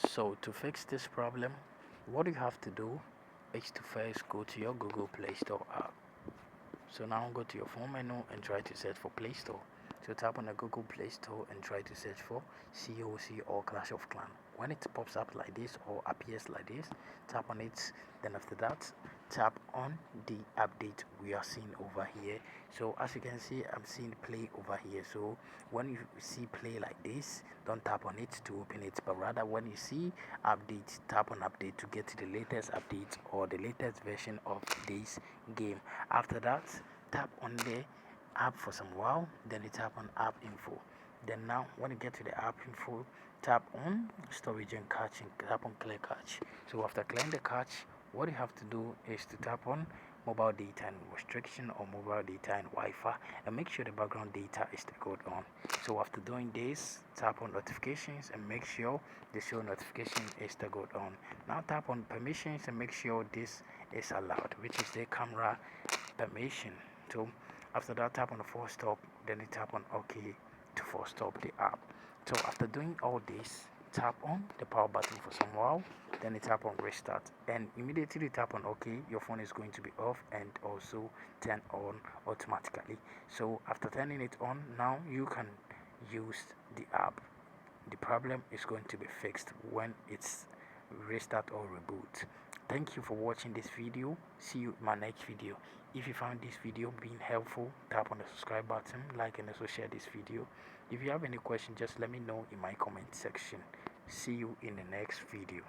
So to fix this problem, what you have to do is to first go to your Google Play Store app. So now go to your phone menu and try to search for Play Store. So tap on the Google Play Store and try to search for COC or Clash of Clans. When it pops up like this or appears like this, tap on it. Then after that, tap on the update we are seeing over here. So as you can see, I'm seeing play over here. So when you see play like this, don't tap on it to open it, but rather when you see update, tap on update to get to the latest update or the latest version of this game. After that, tap on the app for some while, then you tap on app info. Then now when you get to the app info, tap on storage and cache and tap on clear cache. So after clearing the cache, what you have to do is to tap on mobile data and restriction or mobile data and Wi-Fi and make sure the background data is toggled on. So after doing this, tap on notifications and make sure the show notification is toggled on. Now tap on permissions and make sure this is allowed, which is the camera permission. So after that, tap on the force stop, then you tap on OK to force stop the app. So after doing all this, tap on the power button for some while, then you tap on restart, and immediately tap on OK. Your phone is going to be off and also turn on automatically. So after turning it on, now you can use the app. The problem is going to be fixed when it's restart or reboot. Thank you for watching this video. See you in my next video. If you found this video being helpful, tap on the subscribe button, like, and also share this video. If you have any question, just let me know in my comment section. See you in the next video.